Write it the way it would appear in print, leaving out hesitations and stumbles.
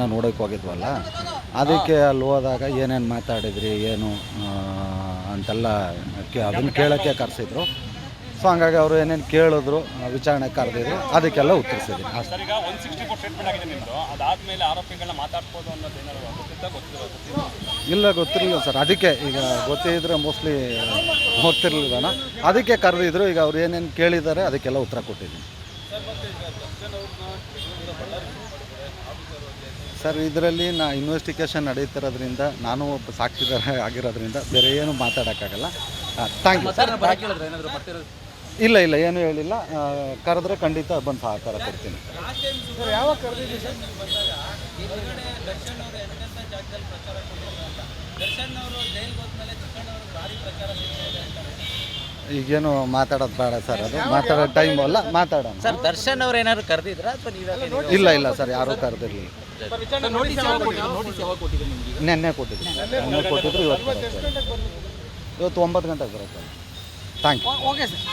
ನೋಡೋಕೆ ಹೋಗಿದ್ವಲ್ಲ, ಅದಕ್ಕೆ ಅಲ್ಲಿ ಹೋದಾಗ ಏನೇನು ಮಾತಾಡಿದ್ರಿ ಏನು ಅಂತೆಲ್ಲ ಅದನ್ನು ಕೇಳೋಕ್ಕೆ ಕರೆಸಿದ್ರು. ಸೊ ಹಂಗಾಗಿ ಅವರು ಏನೇನು ಕೇಳಿದ್ರು, ವಿಚಾರಣೆ ಕರೆದಿದ್ರು, ಅದಕ್ಕೆಲ್ಲ ಉತ್ತರಿಸಿದ್ದೀನಿ ಅಷ್ಟೇ. ಇಲ್ಲ, ಗೊತ್ತಿರಲಿಲ್ಲ ಸರ್. ಅದಕ್ಕೆ ಈಗ ಗೊತ್ತಿದ್ದರೆ ಮೋಸ್ಟ್ಲಿ ಹೋಗ್ತಿರ್ಲಿಲ್ಲ, ಅದಕ್ಕೆ ಕರೆದಿದ್ರು. ಈಗ ಅವ್ರು ಏನೇನು ಕೇಳಿದ್ದಾರೆ ಅದಕ್ಕೆಲ್ಲ ಉತ್ತರ ಕೊಟ್ಟಿದ್ದೀನಿ ಸರ್. ಇದರಲ್ಲಿ ಇನ್ವೆಸ್ಟಿಗೇಷನ್ ನಡೀತಿರೋದ್ರಿಂದ, ನಾನು ಒಬ್ಬ ಸಾಕ್ಷಿದಾರ ಆಗಿರೋದ್ರಿಂದ ಬೇರೆ ಏನು ಮಾತಾಡೋಕ್ಕಾಗಲ್ಲ. Thank you sir. ಇಲ್ಲ ಇಲ್ಲ, ಏನೂ ಹೇಳಿಲ್ಲ. ಕರೆದ್ರೆ ಖಂಡಿತ ಬಂದು ಸಹಕಾರ ಕೊಡ್ತೀನಿ. ಈಗೇನು ಮಾತಾಡೋದು ಬೇಡ ಸರ್, ಅದು ಮಾತಾಡೋ ಟೈಮ್ ಅಲ್ಲ, ಮಾತಾಡೋಣ ಸರ್. ದರ್ಶನ್ ಅವ್ರು ಏನಾದ್ರು ಕರೆದಿದ್ರಾ ಅಥವಾ ನೀವೇ? ಇಲ್ಲ ಇಲ್ಲ ಸರ್, ಯಾರೂ ಕರೆದಿರಲಿಲ್ಲ. ನೆನ್ನೆ ಕೊಟ್ಟಿದ್ರು, ಇವತ್ತು 9 ಗಂಟೆಗೆ ಬರುತ್ತೆ. Thank you. Okay sir.